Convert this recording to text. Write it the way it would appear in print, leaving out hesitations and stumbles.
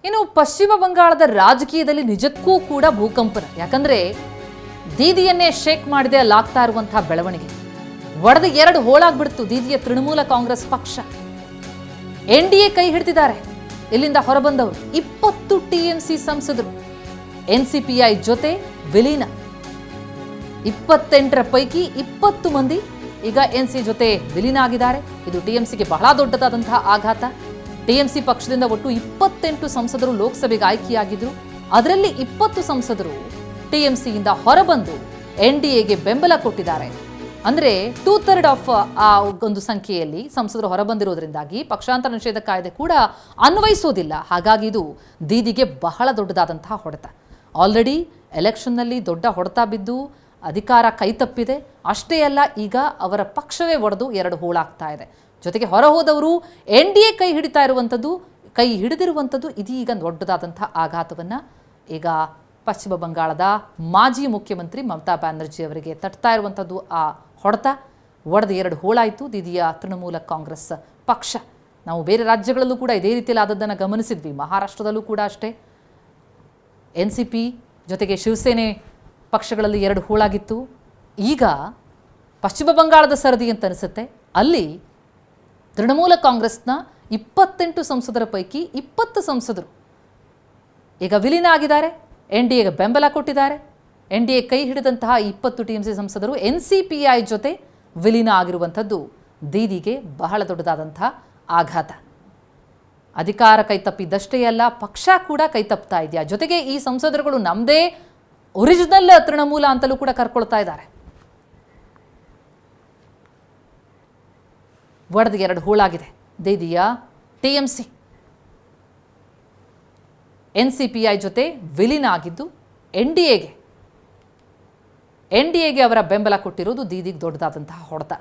ಇನ್ನು ಪಶ್ಚಿಮ ಬಂಗಾಳದ ರಾಜಕೀಯದಲ್ಲಿ ನಿಜಕ್ಕೂ ಕೂಡ ಭೂಕಂಪನ. ಯಾಕಂದ್ರೆ ದೀದಿಯನ್ನೇ ಶೇಕ್ ಮಾಡದೆ ಅಲ್ಲಾಗ್ತಾ ಇರುವಂತಹ ಬೆಳವಣಿಗೆ ಒಡೆದು ಎರಡು ಹೋಳಾಗ್ಬಿಡ್ತು ದೀದಿಯ ತೃಣಮೂಲ ಕಾಂಗ್ರೆಸ್ ಪಕ್ಷ. ಎನ್ಡಿಎ ಕೈ ಹಿಡಿದಿದ್ದಾರೆ. ಇಲ್ಲಿಂದ ಹೊರಬಂದವರು 20 ಟಿಎಂಸಿ ಸಂಸದರು ಎನ್ಸಿಪಿಐ ಜೊತೆ ವಿಲೀನ. 28ರ ಪೈಕಿ 20 ಮಂದಿ ಈಗ ಎನ್ಸಿ ಜೊತೆ ವಿಲೀನ ಆಗಿದ್ದಾರೆ. ಇದು ಟಿಎಂಸಿಗೆ ಬಹಳ ದೊಡ್ಡದಾದಂತಹ ಆಘಾತ. ಟಿಎಂಸಿ ಪಕ್ಷದಿಂದ ಒಟ್ಟು 28 ಸಂಸದರು ಲೋಕಸಭೆಗೆ ಆಯ್ಕೆಯಾಗಿದ್ರು. ಅದರಲ್ಲಿ 20 ಸಂಸದರು ಟಿಎಂಸಿಯಿಂದ ಹೊರಬಂದು ಎನ್ಡಿಎಗೆ ಬೆಂಬಲ ಕೊಟ್ಟಿದ್ದಾರೆ. ಅಂದ್ರೆ 2/3 ಆಫ್ ಆ ಒಂದು ಸಂಖ್ಯೆಯಲ್ಲಿ ಸಂಸದರು ಹೊರಬಂದಿರೋದ್ರಿಂದಾಗಿ ಪಕ್ಷಾಂತರ ನಿಷೇಧ ಕಾಯ್ದೆ ಕೂಡ ಅನ್ವಯಿಸೋದಿಲ್ಲ. ಹಾಗಾಗಿ ಇದು ದೀದಿಗೆ ಬಹಳ ದೊಡ್ಡದಾದಂತಹ ಹೊಡೆತ. ಆಲ್ರೆಡಿ ಎಲೆಕ್ಷನ್ನಲ್ಲಿ ದೊಡ್ಡ ಹೊಡೆತ ಬಿದ್ದು ಅಧಿಕಾರ ಕೈತಪ್ಪಿದೆ. ಅಷ್ಟೇ ಅಲ್ಲ, ಈಗ ಅವರ ಪಕ್ಷವೇ ಒಡೆದು ಎರಡು ಹೋಳಾಗ್ತಾ ಇದೆ. ಜೊತೆಗೆ ಹೊರ ಹೋದವರು ಎನ್ಡಿಎ ಕೈ ಹಿಡಿದಿರುವಂಥದ್ದು ಇದೀಗ ದೊಡ್ಡದಾದಂತಹ ಆಘಾತವನ್ನು ಈಗ ಪಶ್ಚಿಮ ಬಂಗಾಳದ ಮಾಜಿ ಮುಖ್ಯಮಂತ್ರಿ ಮಮತಾ ಬ್ಯಾನರ್ಜಿ ಅವರಿಗೆ ತಟ್ತಾ ಇರುವಂಥದ್ದು. ಆ ಹೊಡೆತ ಒಡೆದು ಎರಡು ಹೋಳಾಯಿತು ದೀದಿಯ ತೃಣಮೂಲ ಕಾಂಗ್ರೆಸ್ ಪಕ್ಷ. ನಾವು ಬೇರೆ ರಾಜ್ಯಗಳಲ್ಲೂ ಕೂಡ ಇದೇ ರೀತಿಯಲ್ಲಿ ಆದದ್ದನ್ನು ಗಮನಿಸಿದ್ವಿ. ಮಹಾರಾಷ್ಟ್ರದಲ್ಲೂ ಕೂಡ ಅಷ್ಟೇ ಎನ್ಸಿಪಿ ಜೊತೆಗೆ ಶಿವಸೇನೆ ಪಕ್ಷಗಳಲ್ಲಿ ಎರಡು ಹೋಳಾಗಿತ್ತು. ಈಗ ಪಶ್ಚಿಮ ಬಂಗಾಳದ ಸರದಿ ಅಂತ ಅನಿಸುತ್ತೆ. ಅಲ್ಲಿ ತೃಣಮೂಲ ಕಾಂಗ್ರೆಸ್ನ 28 ಸಂಸದರ ಪೈಕಿ 20 ಸಂಸದರು ಈಗ ವಿಲೀನ ಆಗಿದ್ದಾರೆ. ಎನ್ಡಿಎಗೆ ಬೆಂಬಲ ಕೊಟ್ಟಿದ್ದಾರೆ. ಎನ್ಡಿಎ ಕೈ ಹಿಡಿದಂತಹ 20 ಟಿಎಂಸಿ ಸಂಸದರು ಎನ್ಸಿಪಿಐ ಜೊತೆ ವಿಲೀನ ಆಗಿರುವಂಥದ್ದು ದೀದಿಗೆ ಬಹಳ ದೊಡ್ಡದಾದಂತಹ ಆಘಾತ. ಅಧಿಕಾರ ಕೈತಪ್ಪಿದ್ದಷ್ಟೇ ಅಲ್ಲ, ಪಕ್ಷ ಕೂಡ ಕೈತಪ್ತಾ ಇದೆಯಾ. ಜೊತೆಗೆ ಈ ಸಂಸದರುಗಳು ನಮ್ಮದೇ ಒರಿಜಿನಲ್ ತೃಣಮೂಲ ಅಂತಲೂ ಕೂಡ ಕರ್ಕೊಳ್ತಾ ಇದ್ದಾರೆ. ಒಡೆದು ಎರಡು ಹೋಳಾಗಿದೆ ದೀದಿಯ ಟಿಎಂಸಿ. ಎನ್ಸಿಪಿಐ ಜೊತೆ ವಿಲೀನ ಆಗಿದ್ದು ಎನ್ಡಿಎಗೆ ಅವರ ಬೆಂಬಲ ಕೊಟ್ಟಿರೋದು ದೀದಿಗೆ ದೊಡ್ಡದಾದಂತಹ ಹೊಡೆತ.